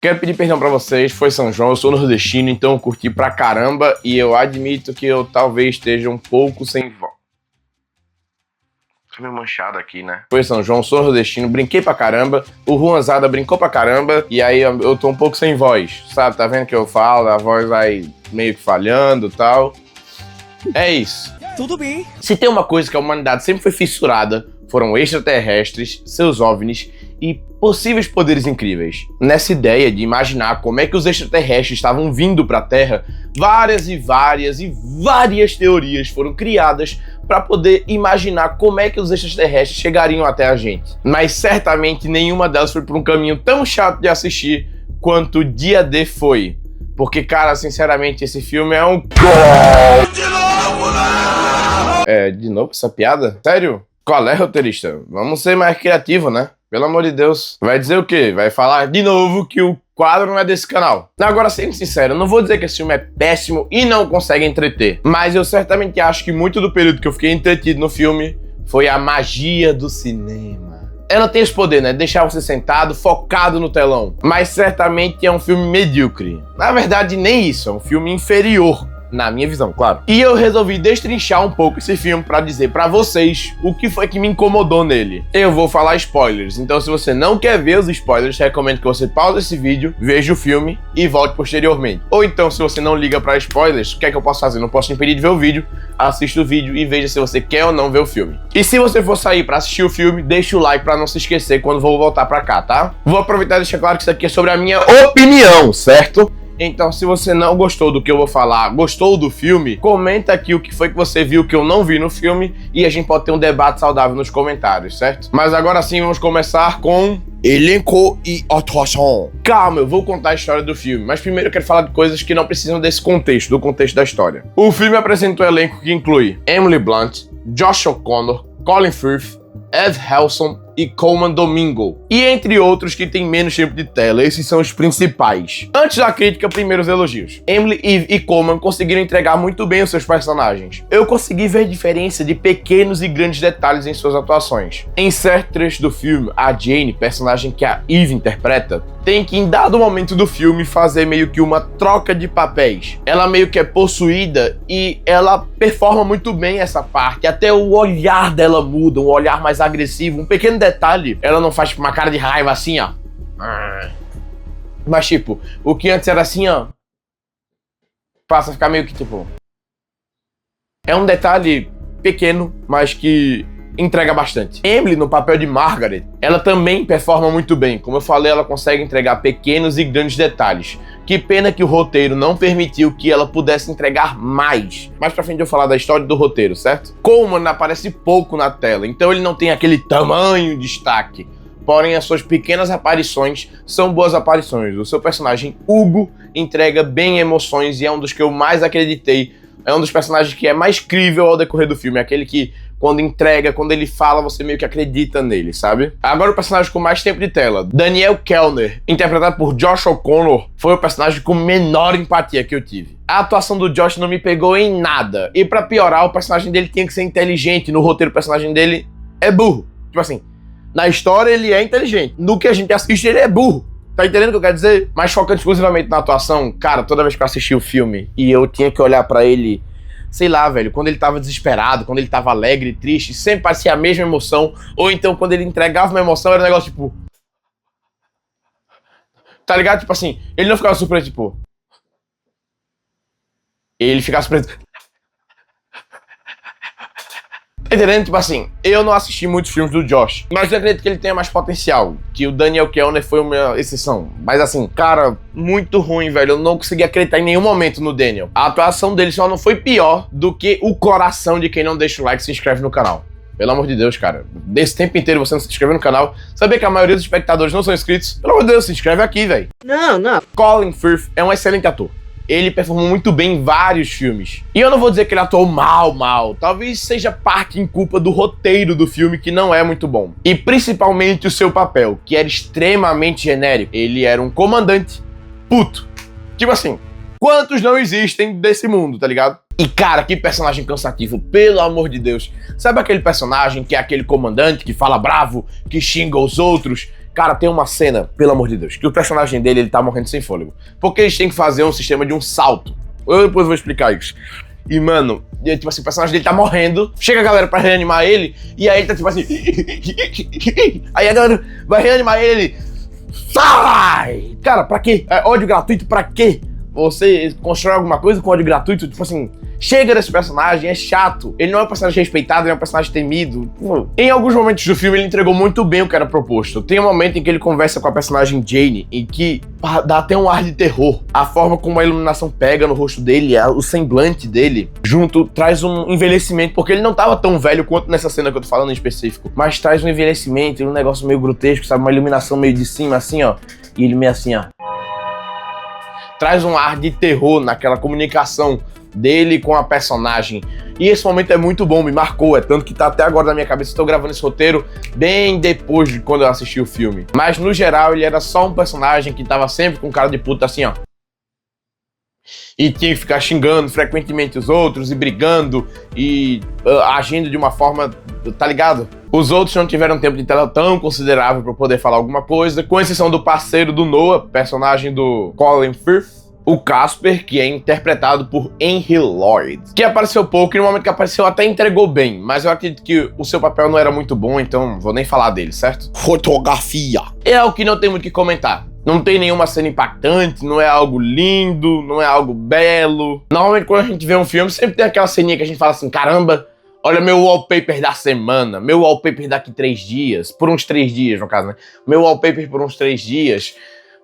Quero pedir perdão pra vocês, foi São João, eu sou nordestino, então eu curti pra caramba e eu admito que eu talvez esteja um pouco sem voz. Tô meio manchado aqui, né? Foi São João, sou nordestino, brinquei pra caramba, o Juanzada brincou pra caramba e aí eu tô um pouco sem voz, sabe? Tá vendo que eu falo, a voz vai meio que falhando e tal. É isso. Tudo bem. Se tem uma coisa que a humanidade sempre foi fissurada, foram extraterrestres, seus OVNIs e possíveis poderes incríveis. Nessa ideia de imaginar como é que os extraterrestres estavam vindo para a Terra, várias teorias foram criadas para poder imaginar como é que os extraterrestres chegariam até a gente. Mas certamente nenhuma delas foi por um caminho tão chato de assistir quanto Dia D foi. Porque, cara, sinceramente, esse filme é um... De novo essa piada? Sério? Qual é, roteirista? Vamos ser mais criativos, né? Pelo amor de Deus. Vai dizer o quê? Vai falar de novo que o quadro não é desse canal. Agora, sendo sincero, eu não vou dizer que esse filme é péssimo e não consegue entreter. Mas eu certamente acho que muito do período que eu fiquei entretido no filme foi a magia do cinema. Ela tem esse poder, né? Deixar você sentado, focado no telão. Mas certamente é um filme medíocre. Na verdade, nem isso. É um filme inferior. Na minha visão, claro. E eu resolvi destrinchar um pouco esse filme pra dizer pra vocês o que foi que me incomodou nele. Eu vou falar spoilers, então se você não quer ver os spoilers, recomendo que você pause esse vídeo, veja o filme e volte posteriormente. Ou então, se você não liga pra spoilers, o que é que eu posso fazer? Não posso te impedir de ver o vídeo, assista o vídeo e veja se você quer ou não ver o filme. E se você for sair pra assistir o filme, deixa o like pra não se esquecer quando vou voltar pra cá, tá? Vou aproveitar e deixar claro que isso aqui é sobre a minha opinião, certo? Então, se você não gostou do que eu vou falar, gostou do filme, comenta aqui o que foi que você viu que eu não vi no filme e a gente pode ter um debate saudável nos comentários, certo? Mas agora sim, vamos começar com elenco e atuação. Calma, eu vou contar a história do filme, mas primeiro eu quero falar de coisas que não precisam desse contexto, do contexto da história. O filme apresenta um elenco que inclui Emily Blunt, Josh O'Connor, Colin Firth, Ed Helson e Colman Domingo. E entre outros que tem menos tempo de tela, esses são os principais. Antes da crítica, primeiro os elogios. Emily, Eve e Colman conseguiram entregar muito bem os seus personagens. Eu consegui ver diferença de pequenos e grandes detalhes em suas atuações. Em certo trecho do filme, a Jane, personagem que a Eve interpreta, tem que em dado momento do filme fazer meio que uma troca de papéis. Ela meio que é possuída e ela performa muito bem essa parte. Até o olhar dela muda, um olhar mais agressivo, um pequeno detalhe, ela não faz tipo, uma cara de raiva assim, ó. Mas tipo, o que antes era assim, ó, passa a ficar meio que tipo... É um detalhe pequeno, mas que entrega bastante. Emily, no papel de Margaret, ela também performa muito bem. Como eu falei, ela consegue entregar pequenos e grandes detalhes. Que pena que o roteiro não permitiu que ela pudesse entregar mais. Mais pra frente eu vou falar da história do roteiro, certo? Colman aparece pouco na tela, então ele não tem aquele tamanho de destaque. Porém, as suas pequenas aparições são boas aparições. O seu personagem, Hugo, entrega bem emoções e é um dos que eu mais acreditei. É um dos personagens que é mais crível ao decorrer do filme. É aquele que, quando entrega, quando ele fala, você meio que acredita nele, sabe? Agora o personagem com mais tempo de tela. Daniel Kellner, interpretado por Josh O'Connor, foi o personagem com menor empatia que eu tive. A atuação do Josh não me pegou em nada. E pra piorar, o personagem dele tinha que ser inteligente. No roteiro, o personagem dele é burro. Tipo assim, na história ele é inteligente. No que a gente assiste, ele é burro. Tá entendendo o que eu quero dizer? Mas focando exclusivamente na atuação, cara, toda vez que eu assisti o filme e eu tinha que olhar pra ele, sei lá, velho, quando ele tava desesperado, quando ele tava alegre, triste, sempre parecia a mesma emoção, ou então quando ele entregava uma emoção, era um negócio tipo... Tá ligado? Tipo assim, ele não ficava surpreso, tipo... Ele ficava surpreso... Tá entendendo? Tipo assim, eu não assisti muitos filmes do Josh, mas eu acredito que ele tenha mais potencial, que o Daniel Kellner foi uma exceção. Mas assim, cara, muito ruim, velho. Eu não consegui acreditar em nenhum momento no Daniel. A atuação dele só não foi pior do que o coração de quem não deixa o like e se inscreve no canal. Pelo amor de Deus, cara. Desse tempo inteiro você não se inscreveu no canal. Sabia que a maioria dos espectadores não são inscritos? Pelo amor de Deus, se inscreve aqui, velho. Não. Colin Firth é um excelente ator. Ele performou muito bem em vários filmes. E eu não vou dizer que ele atuou mal. Talvez seja parte em culpa do roteiro do filme, que não é muito bom. E principalmente o seu papel, que era extremamente genérico. Ele era um comandante puto. Tipo assim, quantos não existem desse mundo, tá ligado? E cara, que personagem cansativo, pelo amor de Deus. Sabe aquele personagem que é aquele comandante que fala bravo, que xinga os outros? Cara, tem uma cena, pelo amor de Deus, que o personagem dele, ele tá morrendo sem fôlego. Porque eles têm que fazer um sistema de um salto. Eu depois vou explicar isso. E, mano, tipo assim, o personagem dele tá morrendo, chega a galera pra reanimar ele, e aí ele tá tipo assim... Aí a galera vai reanimar ele, sai! Cara, pra quê? Ódio gratuito pra quê? Você constrói alguma coisa com ódio gratuito? Tipo assim, chega desse personagem, é chato. Ele não é um personagem respeitado, ele é um personagem temido. Em alguns momentos do filme, ele entregou muito bem o que era proposto. Tem um momento em que ele conversa com a personagem Jane, em que dá até um ar de terror. A forma como a iluminação pega no rosto dele, o semblante dele, junto, traz um envelhecimento, porque ele não tava tão velho quanto nessa cena que eu tô falando em específico, mas traz um envelhecimento, um negócio meio grotesco, sabe? Uma iluminação meio de cima, assim, ó. E ele meio assim, ó. Traz um ar de terror naquela comunicação dele com a personagem. E esse momento é muito bom, me marcou. É tanto que tá até agora na minha cabeça. Estou gravando esse roteiro bem depois de quando eu assisti o filme. Mas no geral, ele era só um personagem que tava sempre com cara de puta assim, ó. E tinha que ficar xingando frequentemente os outros e brigando e agindo de uma forma, tá ligado? Os outros não tiveram tempo de tela tão considerável para poder falar alguma coisa, com exceção do parceiro do Noah, personagem do Colin Firth, o Casper, que é interpretado por Henry Lloyd, que apareceu pouco e no momento que apareceu até entregou bem, mas eu acredito que o seu papel não era muito bom, então não vou nem falar dele, certo? Fotografia. É o que não tem muito o que comentar. Não tem nenhuma cena impactante, não é algo lindo, não é algo belo. Normalmente quando a gente vê um filme, sempre tem aquela ceninha que a gente fala assim, caramba, olha meu wallpaper da semana, meu wallpaper daqui 3 dias, por uns 3 dias no caso, né? Meu wallpaper por uns 3 dias.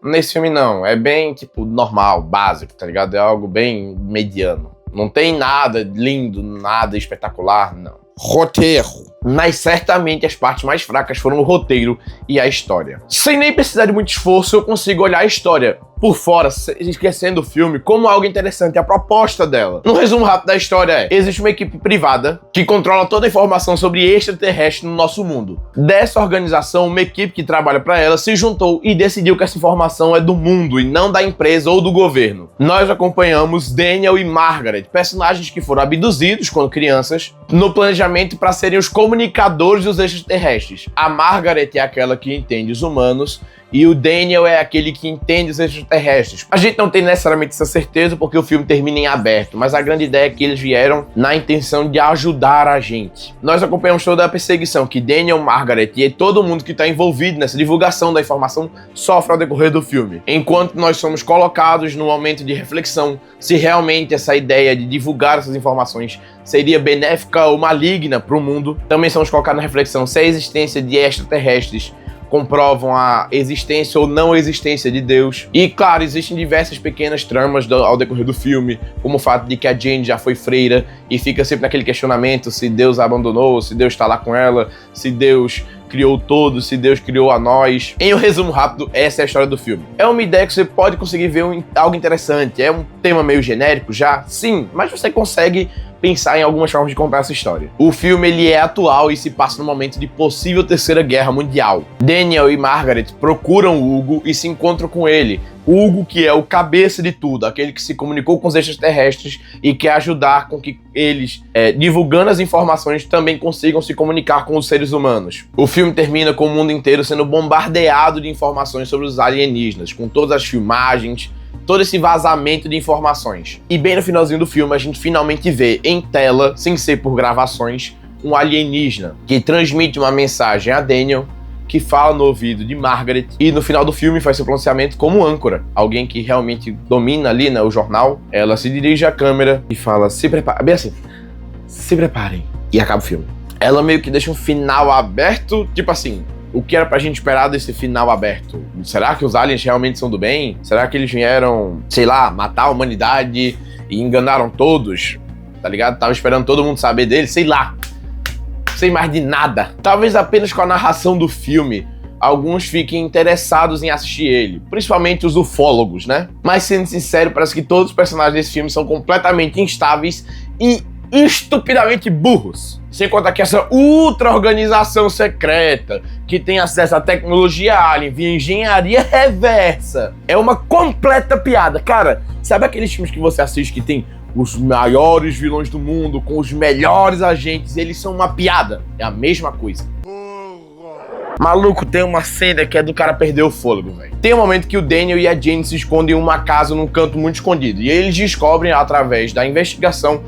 Nesse filme não, é bem tipo normal, básico, tá ligado? É algo bem mediano. Não tem nada lindo, nada espetacular, não. Roteiro. Mas certamente as partes mais fracas foram o roteiro e a história. Sem nem precisar de muito esforço, eu consigo olhar a história por fora, esquecendo o filme, como algo interessante, a proposta dela. Um resumo rápido da história é: existe uma equipe privada que controla toda a informação sobre extraterrestres no nosso mundo. Dessa organização, uma equipe que trabalha para ela se juntou e decidiu que essa informação é do mundo e não da empresa ou do governo. Nós acompanhamos Daniel e Margaret, personagens que foram abduzidos quando crianças, no planejamento para serem os comunicadores dos extraterrestres. A Margaret é aquela que entende os humanos e o Daniel é aquele que entende os extraterrestres. A gente não tem necessariamente essa certeza porque o filme termina em aberto, mas a grande ideia é que eles vieram na intenção de ajudar a gente. Nós acompanhamos toda a perseguição que Daniel, Margaret e todo mundo que está envolvido nessa divulgação da informação sofre ao decorrer do filme. Enquanto nós somos colocados no momento de reflexão se realmente essa ideia de divulgar essas informações seria benéfica ou maligna para o mundo, também somos colocados na reflexão se a existência de extraterrestres comprovam a existência ou não existência de Deus. E claro, existem diversas pequenas tramas ao decorrer do filme, como o fato de que a Jane já foi freira e fica sempre naquele questionamento se Deus a abandonou, se Deus está lá com ela, se Deus criou todos, se Deus criou a nós. Em um resumo rápido, essa é a história do filme. É uma ideia que você pode conseguir ver algo interessante, é um tema meio genérico já, sim, mas você consegue pensar em algumas formas de contar essa história. O filme ele é atual e se passa no momento de possível terceira guerra mundial. Daniel e Margaret procuram Hugo e se encontram com ele. Hugo, que é o cabeça de tudo, aquele que se comunicou com os extraterrestres e quer ajudar com que eles, divulgando as informações, também consigam se comunicar com os seres humanos. O filme termina com o mundo inteiro sendo bombardeado de informações sobre os alienígenas, com todas as filmagens, todo esse vazamento de informações. E bem no finalzinho do filme, a gente finalmente vê em tela, sem ser por gravações, um alienígena que transmite uma mensagem a Daniel, que fala no ouvido de Margaret, e no final do filme faz seu pronunciamento como âncora, alguém que realmente domina ali, né, o jornal. Ela se dirige à câmera e fala, se preparem, bem assim, se preparem, e acaba o filme. Ela meio que deixa um final aberto, tipo assim, o que era pra gente esperar desse final aberto? Será que os aliens realmente são do bem? Será que eles vieram, sei lá, matar a humanidade e enganaram todos? Tá ligado? Tava esperando todo mundo saber deles, sei lá. Sem mais de nada. Talvez apenas com a narração do filme, alguns fiquem interessados em assistir ele. Principalmente os ufólogos, né? Mas sendo sincero, parece que todos os personagens desse filme são completamente instáveis e estupidamente burros. Sem contar que essa ultra organização secreta que tem acesso à tecnologia alien via engenharia reversa é uma completa piada. Cara, sabe aqueles filmes que você assiste que tem os maiores vilões do mundo com os melhores agentes, eles são uma piada? É a mesma coisa. Maluco, tem uma cena que é do cara perder o fôlego, velho. Tem um momento que o Daniel e a Jane se escondem em uma casa num canto muito escondido. E eles descobrem, através da investigação,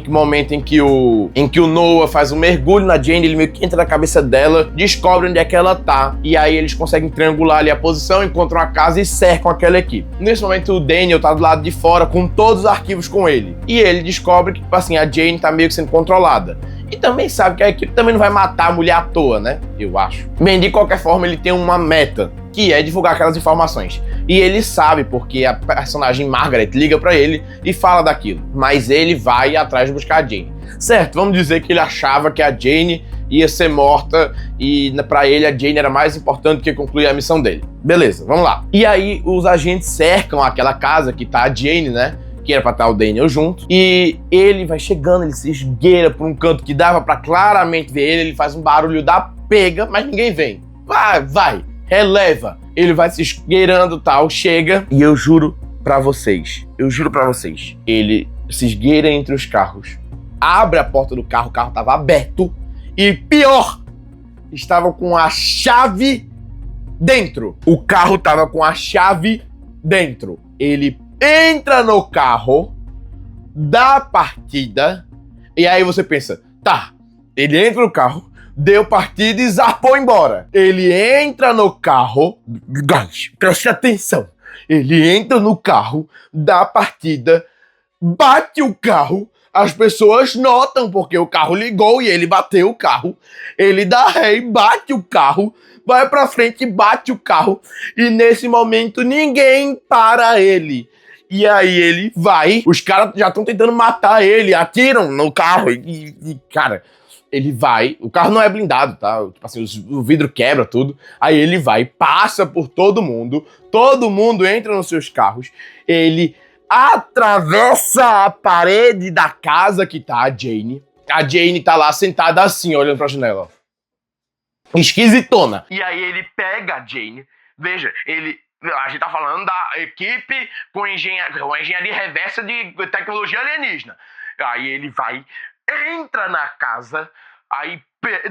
momento em que o Noah faz um mergulho na Jane, ele meio que entra na cabeça dela, descobre onde é que ela tá, e aí eles conseguem triangular ali a posição, encontram a casa e cercam aquela equipe. Nesse momento o Daniel tá do lado de fora com todos os arquivos com ele, e ele descobre que, tipo assim, a Jane tá meio que sendo controlada. E também sabe que a equipe também não vai matar a mulher à toa, né? Eu acho. Bem, de qualquer forma, ele tem uma meta, que é divulgar aquelas informações. E ele sabe porque a personagem Margaret liga pra ele e fala daquilo. Mas ele vai atrás de buscar a Jane. Certo, vamos dizer que ele achava que a Jane ia ser morta e pra ele a Jane era mais importante que concluir a missão dele. Beleza, vamos lá. E aí os agentes cercam aquela casa que tá a Jane, né? Que era pra estar o Daniel junto, e ele vai chegando, ele se esgueira por um canto que dava pra claramente ver ele faz um barulho da pega, mas ninguém vem. Vai, releva. Ele vai se esgueirando e tal, chega, e eu juro pra vocês, ele se esgueira entre os carros, abre a porta do carro, o carro tava aberto, e pior, estava com a chave dentro. O carro tava com a chave dentro. Ele entra no carro, dá partida, e aí você pensa, tá, ele entra no carro, deu partida e zarpou embora. Ele entra no carro, guys, preste atenção, ele entra no carro, dá partida, bate o carro, as pessoas notam porque o carro ligou e ele bateu o carro, ele dá ré e bate o carro, vai pra frente e bate o carro, e nesse momento ninguém para ele. E aí ele vai, os caras já estão tentando matar ele, atiram no carro e, cara, ele vai, o carro não é blindado, tá? Tipo assim, o vidro quebra tudo, aí ele vai, passa por todo mundo entra nos seus carros, ele atravessa a parede da casa que tá a Jane tá lá sentada assim, olhando pra janela, esquisitona. E aí ele pega a Jane, veja, a gente tá falando da equipe com engenharia reversa de tecnologia alienígena. Aí ele vai, entra na casa, aí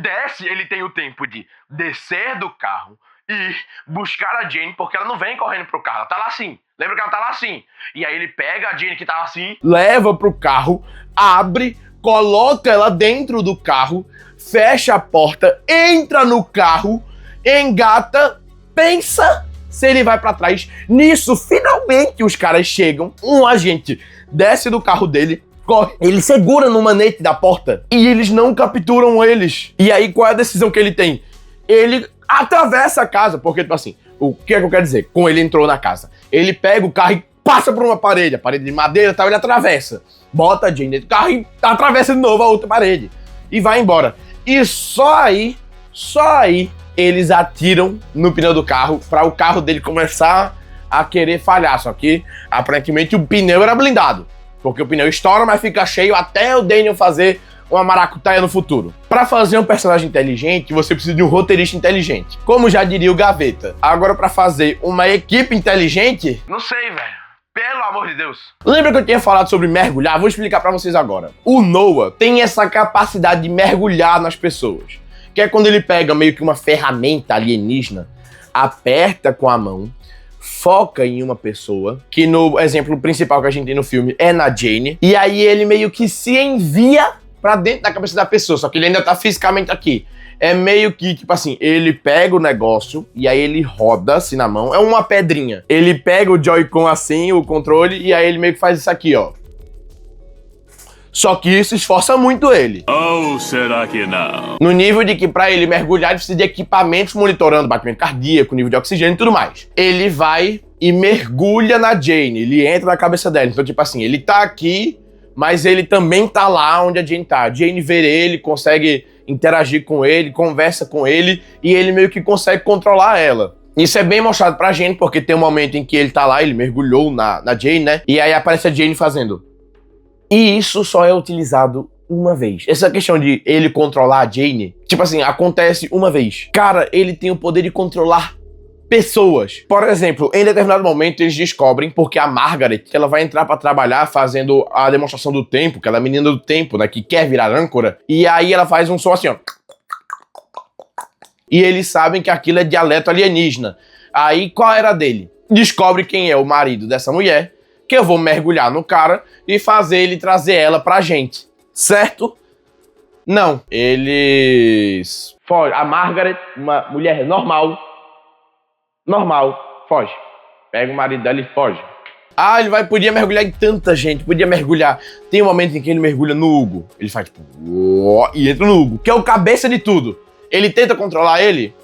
desce, ele tem o tempo de descer do carro e buscar a Jane, porque ela não vem correndo pro carro, ela tá lá assim. Lembra que ela tá lá assim? E aí ele pega a Jane que tá assim, leva pro carro, abre, coloca ela dentro do carro, fecha a porta, entra no carro, engata, pensa se ele vai pra trás. Nisso, finalmente os caras chegam, um agente desce do carro dele, corre, ele segura no manete da porta e eles não capturam eles. E aí qual é a decisão que ele tem? Ele atravessa a casa, porque tipo assim, o que é que eu quero dizer? Com ele entrou na casa, ele pega o carro e passa por uma parede, a parede de madeira e tal, ele atravessa, bota a Jane dentro do carro e atravessa de novo a outra parede e vai embora. E só aí eles atiram no pneu do carro para o carro dele começar a querer falhar. Só que, aparentemente, o pneu era blindado. Porque o pneu estoura, mas fica cheio até o Daniel fazer uma maracutaia no futuro. Para fazer um personagem inteligente, você precisa de um roteirista inteligente. Como já diria o Gaveta. Agora, para fazer uma equipe inteligente... Não sei, velho. Pelo amor de Deus. Lembra que eu tinha falado sobre mergulhar? Vou explicar para vocês agora. O Noah tem essa capacidade de mergulhar nas pessoas. Que é quando ele pega meio que uma ferramenta alienígena, aperta com a mão, foca em uma pessoa, que no exemplo principal que a gente tem no filme é na Jane, e aí ele meio que se envia pra dentro da cabeça da pessoa, só que ele ainda tá fisicamente aqui. É meio que, tipo assim, ele pega o negócio e aí ele roda assim na mão, é uma pedrinha. Ele pega o Joy-Con assim, o controle, e aí ele meio que faz isso aqui, ó. Só que isso esforça muito ele. Ou será que não? No nível de que pra ele mergulhar, ele precisa de equipamentos monitorando batimento cardíaco, nível de oxigênio e tudo mais. Ele vai e mergulha na Jane, ele entra na cabeça dela. Então, tipo assim, ele tá aqui, mas ele também tá lá onde a Jane tá. A Jane vê ele, consegue interagir com ele, conversa com ele, e ele meio que consegue controlar ela. Isso é bem mostrado pra gente, porque tem um momento em que ele tá lá, ele mergulhou na Jane, né? E aí aparece a Jane fazendo... E isso só é utilizado uma vez. Essa questão de ele controlar a Jane, tipo assim, acontece uma vez. Cara, ele tem o poder de controlar pessoas. Por exemplo, em determinado momento eles descobrem, porque a Margaret, ela vai entrar pra trabalhar fazendo a demonstração do tempo, que ela é a menina do tempo, né, que quer virar âncora, e aí ela faz um som assim, ó. E eles sabem que aquilo é dialeto alienígena. Aí, qual era a dele? Descobre quem é o marido dessa mulher, que eu vou mergulhar no cara e fazer ele trazer ela pra gente. Certo? Não. Eles... Foge. A Margaret, uma mulher normal, foge. Pega o marido dela e foge. Ah, ele podia mergulhar em tanta gente, podia mergulhar. Tem um momento em que ele mergulha no Hugo. Ele faz tipo... E entra no Hugo, que é o cabeça de tudo. Ele tenta controlar ele?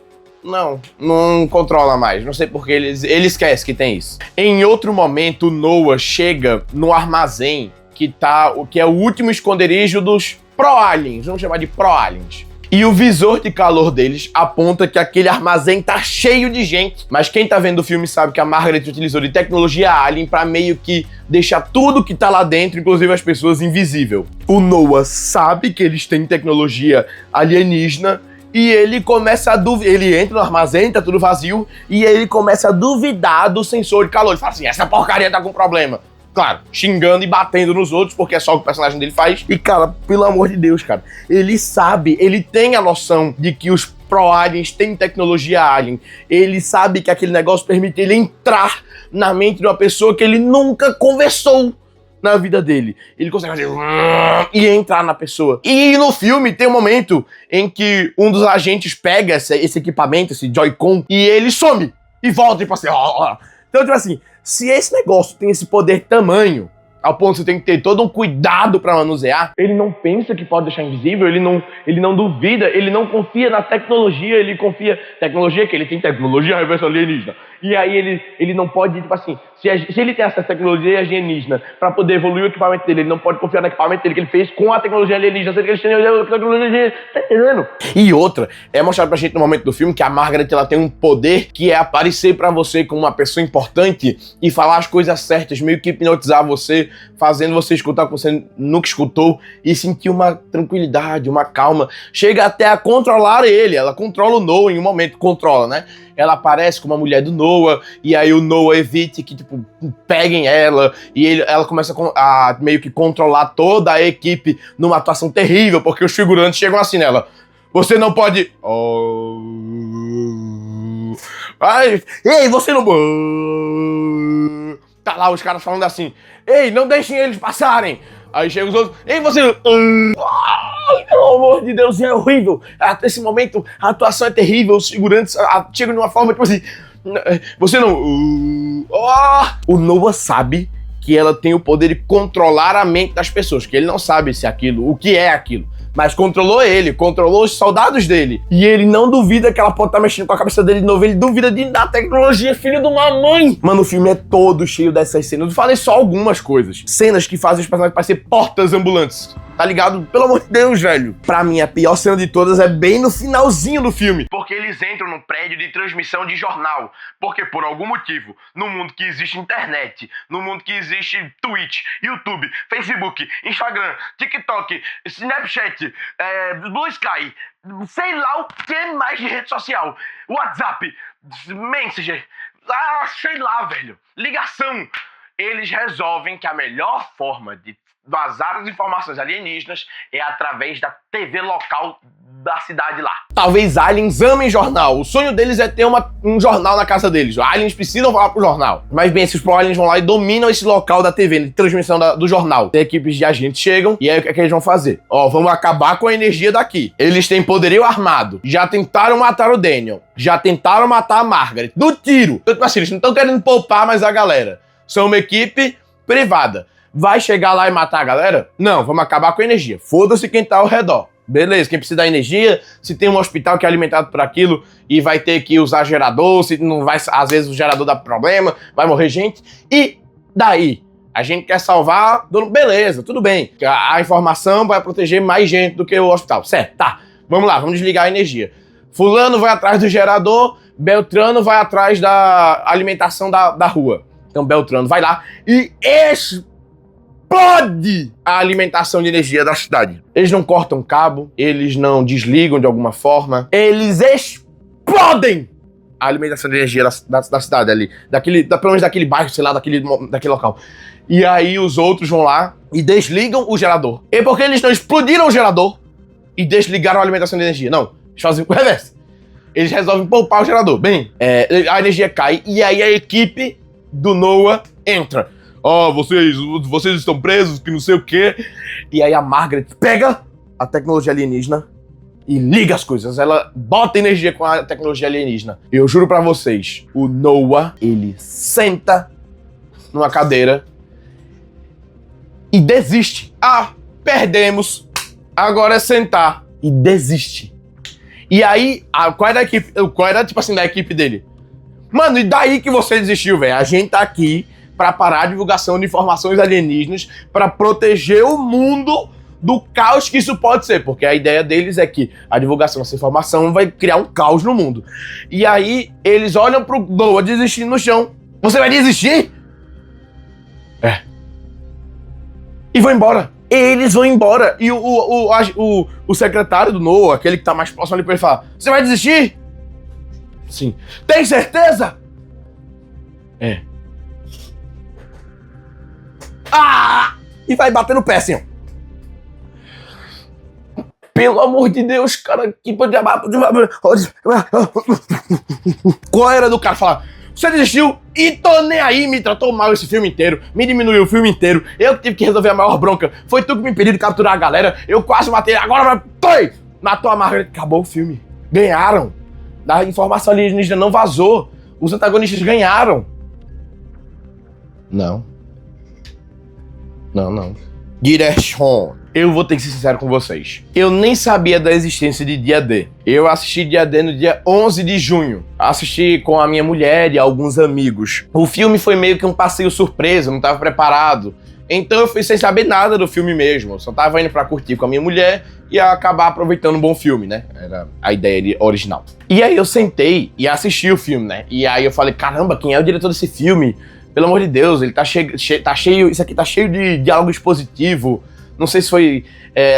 Não controla mais. Não sei porque ele esquece que tem isso. Em outro momento, o Noah chega no armazém que é o último esconderijo dos Pro-Aliens. Vamos chamar de Pro-Aliens. E o visor de calor deles aponta que aquele armazém tá cheio de gente. Mas quem tá vendo o filme sabe que a Margaret utilizou de tecnologia alien pra meio que deixar tudo que tá lá dentro, inclusive as pessoas, invisível. O Noah sabe que eles têm tecnologia alienígena e ele começa a duvidar. Ele entra no armazém, tá tudo vazio, e ele começa a duvidar do sensor de calor. Ele fala assim, essa porcaria tá com problema. Claro, xingando e batendo nos outros, porque é só o que o personagem dele faz. E, cara, pelo amor de Deus, cara, ele sabe, ele tem a noção de que os Pro-Aliens têm tecnologia alien. Ele sabe que aquele negócio permite ele entrar na mente de uma pessoa que ele nunca conversou na vida dele. Ele consegue fazer... e entrar na pessoa. E no filme tem um momento em que um dos agentes pega esse equipamento, esse Joy-Con, e ele some. E volta, tipo assim... Então, tipo assim... Se esse negócio tem esse poder tamanho, ao ponto que você tem que ter todo um cuidado pra manusear, ele não pensa que pode deixar invisível, ele não duvida, ele não confia na tecnologia, ele confia... Tecnologia que ele tem tecnologia reversa alienígena. E aí ele não pode, tipo assim, se ele tem essa tecnologia alienígena pra poder evoluir o equipamento dele, ele não pode confiar no equipamento dele que ele fez com a tecnologia alienígena, sendo que eles têm a tecnologia alienígena, tá entendendo? E outra, é mostrado pra gente no momento do filme que a Margaret, ela tem um poder que é aparecer pra você como uma pessoa importante e falar as coisas certas, meio que hipnotizar você, fazendo você escutar o que você nunca escutou e sentir uma tranquilidade, uma calma. Chega até a controlar ele, ela controla o Noah em um momento, controla, né? Ela aparece como a mulher do Noah, e aí o Noah evita que, tipo, peguem ela, e ela começa a meio que controlar toda a equipe numa atuação terrível, porque os figurantes chegam assim nela. Você não pode... Ai, ei, você não... Tá lá os caras falando assim, ei, não deixem eles passarem. Aí chegam os outros, ei, você... Ai, pelo amor de Deus, é horrível. Até esse momento, a atuação é terrível, os figurantes chegam de uma forma, tipo assim... Você não... O Noah sabe que ela tem o poder de controlar a mente das pessoas, que ele não sabe se aquilo, o que é aquilo. Mas controlou ele, controlou os soldados dele. E ele não duvida que ela pode estar mexendo com a cabeça dele de novo. Ele duvida da tecnologia, filho de uma mãe. Mano, o filme é todo cheio dessas cenas. Eu falei só algumas coisas. Cenas que fazem os personagens parecer portas ambulantes. Tá ligado? Pelo amor de Deus, velho. Pra mim, a pior cena de todas é bem no finalzinho do filme. Porque eles entram num prédio de transmissão de jornal. Porque, por algum motivo, no mundo que existe internet, no mundo que existe Twitch, YouTube, Facebook, Instagram, TikTok, Snapchat, Blue Sky, sei lá o que mais de rede social, WhatsApp, Messenger, sei lá, velho, ligação. Eles resolvem que a melhor forma de vazar as informações alienígenas é através da TV local da cidade lá. Talvez aliens amem jornal. O sonho deles é ter um jornal na casa deles. Aliens precisam falar pro jornal. Mas bem, esses pro-aliens vão lá e dominam esse local da TV, de transmissão do jornal. Tem equipes de agentes chegam e aí o que é que eles vão fazer? Vamos acabar com a energia daqui. Eles têm poderio armado. Já tentaram matar o Daniel. Já tentaram matar a Margaret. Do tiro. Então, assim, eles não estão querendo poupar mais a galera. São uma equipe privada. Vai chegar lá e matar a galera? Não, vamos acabar com a energia. Foda-se quem tá ao redor. Beleza, quem precisa da energia, se tem um hospital que é alimentado por aquilo e vai ter que usar gerador, se não vai, às vezes o gerador dá problema, vai morrer gente. E daí? A gente quer salvar, beleza, tudo bem. A informação vai proteger mais gente do que o hospital. Certo, tá. Vamos lá, vamos desligar a energia. Fulano vai atrás do gerador, Beltrano vai atrás da alimentação da rua. Então Beltrano vai lá e explode a alimentação de energia da cidade. Eles não cortam cabo, eles não desligam de alguma forma, eles explodem a alimentação de energia da cidade ali, pelo menos daquele bairro, sei lá, daquele local. E aí os outros vão lá e desligam o gerador. E porque eles não explodiram o gerador e desligaram a alimentação de energia? Não, eles fazem o reverso. Eles resolvem poupar o gerador. Bem, a energia cai e aí a equipe do Noah entra. Vocês estão presos, que não sei o quê. E aí a Margaret pega a tecnologia alienígena e liga as coisas. Ela bota energia com a tecnologia alienígena. Eu juro pra vocês, o Noah, ele senta numa cadeira e desiste. Perdemos. Agora é sentar. E desiste. E aí, qual era a equipe? Qual era, tipo assim, da equipe dele? Mano, e daí que você desistiu, velho? A gente tá aqui pra parar a divulgação de informações alienígenas, pra proteger o mundo do caos que isso pode ser. Porque a ideia deles é que a divulgação dessa informação vai criar um caos no mundo. E aí, eles olham pro Noah desistindo no chão. Você vai desistir? E vão embora. Eles vão embora. E o secretário do Noah, aquele que tá mais próximo ali pra ele, fala: você vai desistir? Sim. Tem certeza? E vai bater no pé, assim, ó. Pelo amor de Deus, cara, que... Qual era do cara falar: você desistiu e tô nem aí, me tratou mal esse filme inteiro, me diminuiu o filme inteiro, eu tive que resolver a maior bronca, foi tu que me impediu de capturar a galera, eu quase matei, agora matou a Margaret, acabou o filme. Ganharam. A informação alienígena não vazou, os antagonistas ganharam. Não. Direção. Eu vou ter que ser sincero com vocês. Eu nem sabia da existência de Dia D. Eu assisti Dia D no dia 11 de junho. Assisti com a minha mulher e alguns amigos. O filme foi meio que um passeio surpresa, não estava preparado. Então eu fui sem saber nada do filme mesmo. Eu só tava indo pra curtir com a minha mulher e acabar aproveitando um bom filme, né? Era a ideia original. E aí eu sentei e assisti o filme, né? E aí eu falei: caramba, quem é o diretor desse filme? Pelo amor de Deus, ele tá cheio, isso aqui tá cheio de diálogo expositivo. Não sei se foi...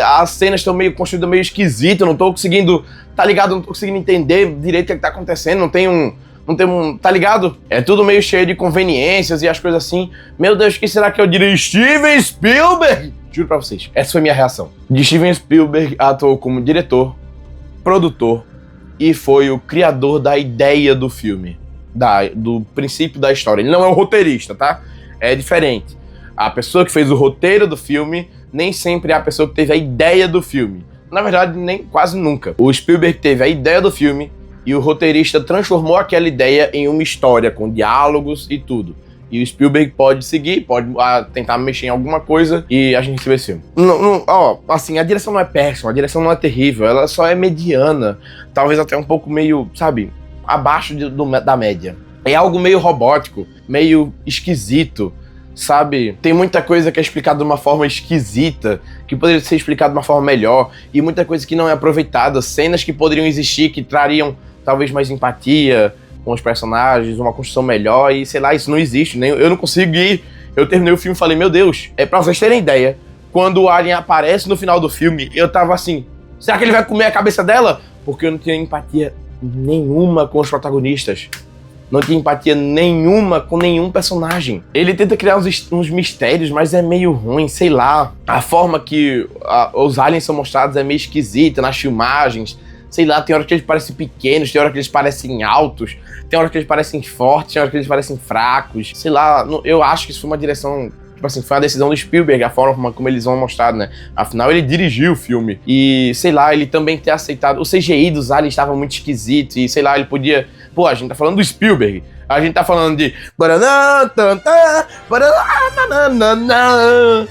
as cenas estão meio construídas meio esquisito, não tô conseguindo... Tá ligado? Não tô conseguindo entender direito o que tá acontecendo, não tem um... Tá ligado? É tudo meio cheio de conveniências e as coisas assim. Meu Deus, quem será que eu diria? Steven Spielberg? Juro pra vocês, essa foi minha reação. Steven Spielberg atuou como diretor, produtor e foi o criador da ideia do filme. Do princípio da história. Ele não é o roteirista, tá? É diferente. A pessoa que fez o roteiro do filme nem sempre é a pessoa que teve a ideia do filme. Na verdade, nem quase nunca. O Spielberg teve a ideia do filme e o roteirista transformou aquela ideia em uma história com diálogos e tudo. E o Spielberg pode seguir, pode tentar mexer em alguma coisa e a gente vê esse filme. Assim, a direção não é péssima, a direção não é terrível, ela só é mediana. Talvez até um pouco meio, sabe, abaixo da média. É algo meio robótico, meio esquisito, sabe? Tem muita coisa que é explicada de uma forma esquisita, que poderia ser explicada de uma forma melhor, e muita coisa que não é aproveitada, cenas que poderiam existir, que trariam talvez mais empatia com os personagens, uma construção melhor, e sei lá, isso não existe, eu não consigo ir. Eu terminei o filme e falei: meu Deus, pra vocês terem ideia, quando o Alien aparece no final do filme, eu tava assim: será que ele vai comer a cabeça dela? Porque eu não tinha empatia nenhuma com os protagonistas. Não tinha empatia nenhuma com nenhum personagem. Ele tenta criar uns mistérios, mas é meio ruim, sei lá. A forma que os aliens são mostrados é meio esquisita nas filmagens. Sei lá, tem hora que eles parecem pequenos, tem hora que eles parecem altos, tem hora que eles parecem fortes, tem hora que eles parecem fracos. Sei lá, eu acho que isso foi uma direção... Tipo assim, foi uma decisão do Spielberg, a forma como eles vão mostrar, né? Afinal, ele dirigiu o filme. E, sei lá, ele também ter aceitado... O CGI dos aliens estava muito esquisito e, sei lá, ele podia... Pô, a gente tá falando do Spielberg. A gente tá falando de...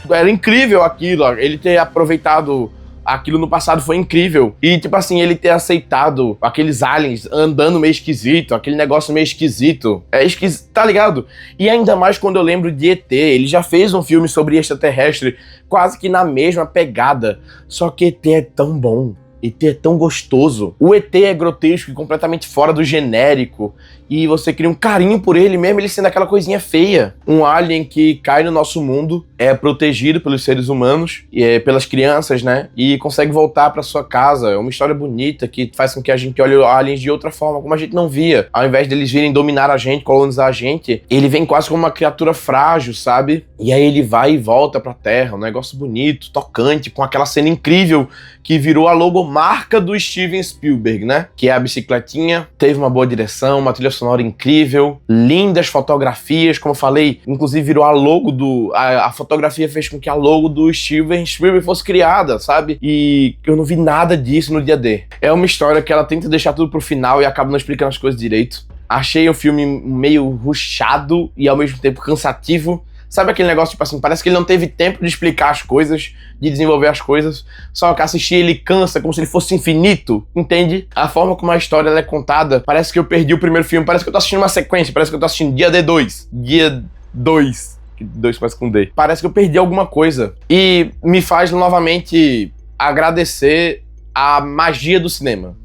Era incrível aquilo. Ele ter aproveitado... Aquilo no passado foi incrível. E, tipo assim, ele ter aceitado aqueles aliens andando meio esquisito, aquele negócio meio esquisito. É esquisito, tá ligado? E ainda mais quando eu lembro de ET. Ele já fez um filme sobre extraterrestre quase que na mesma pegada. Só que ET é tão bom. ET é tão gostoso. O ET é grotesco e completamente fora do genérico. e você cria um carinho por ele, mesmo ele sendo aquela coisinha feia. Um alien que cai no nosso mundo, é protegido pelos seres humanos, e pelas crianças, né? E consegue voltar pra sua casa. É uma história bonita que faz com que a gente olhe aliens de outra forma, como a gente não via. Ao invés deles virem dominar a gente, colonizar a gente, ele vem quase como uma criatura frágil, sabe? E aí ele vai e volta pra Terra, um negócio bonito, tocante, com aquela cena incrível que virou a logomarca do Steven Spielberg, né? Que é a bicicletinha, teve uma boa direção, uma trilha sonora incrível, lindas fotografias, como eu falei, inclusive virou a logo do... A fotografia fez com que a logo do Steven Spielberg fosse criada, sabe? E eu não vi nada disso no dia D. É uma história que ela tenta deixar tudo pro final e acaba não explicando as coisas direito. Achei o filme meio rushado e ao mesmo tempo cansativo. Sabe aquele negócio, tipo assim, parece que ele não teve tempo de explicar as coisas, de desenvolver as coisas, só que assistir ele cansa como se ele fosse infinito, entende? A forma como a história ela é contada, parece que eu perdi o primeiro filme, parece que eu tô assistindo uma sequência, parece que eu tô assistindo Dia D2, Dia 2, que 2 começa com D. Parece que eu perdi alguma coisa. E me faz novamente agradecer a magia do cinema.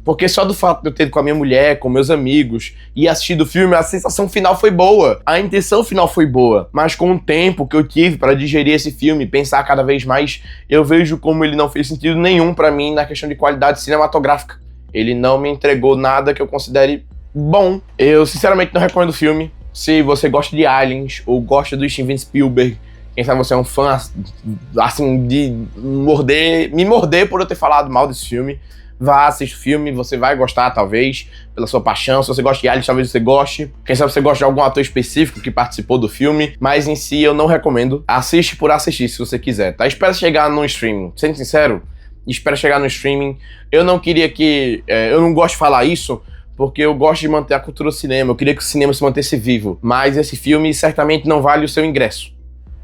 Porque só do fato de eu ter ido com a minha mulher, com meus amigos, e assistir o filme, a sensação final foi boa. A intenção final foi boa. Mas com o tempo que eu tive para digerir esse filme, pensar cada vez mais, eu vejo como ele não fez sentido nenhum para mim na questão de qualidade cinematográfica. Ele não me entregou nada que eu considere bom. Eu, sinceramente, não recomendo o filme. Se você gosta de Aliens, ou gosta do Steven Spielberg, quem sabe você é um fã, assim, de me morder por eu ter falado mal desse filme, vá, assista o filme, você vai gostar, talvez, pela sua paixão. Se você gosta de aliens, talvez você goste. Quem sabe você gosta de algum ator específico que participou do filme, mas em si eu não recomendo. Assiste por assistir, se você quiser, tá? Espera chegar no streaming. Sendo sincero, espera chegar no streaming. Eu não queria que... eu não gosto de falar isso, porque eu gosto de manter a cultura do cinema. Eu queria que o cinema se mantesse vivo. Mas esse filme certamente não vale o seu ingresso.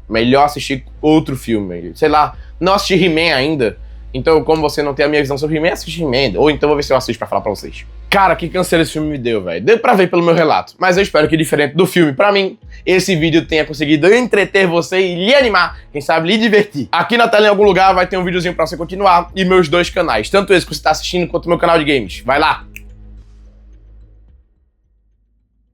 Melhor assistir outro filme. Sei lá, não assisti He-Man ainda. Então, como você não tem a minha visão sobre He-Man, assiste He-Man. Ou então vou ver se eu assisto pra falar pra vocês. Cara, que canseiro esse filme me deu, velho. Deu pra ver pelo meu relato. Mas eu espero que, diferente do filme, pra mim, esse vídeo tenha conseguido entreter você e lhe animar. Quem sabe, lhe divertir. Aqui na tela, em algum lugar, vai ter um videozinho pra você continuar. E meus 2 canais. Tanto esse que você tá assistindo, quanto o meu canal de games. Vai lá!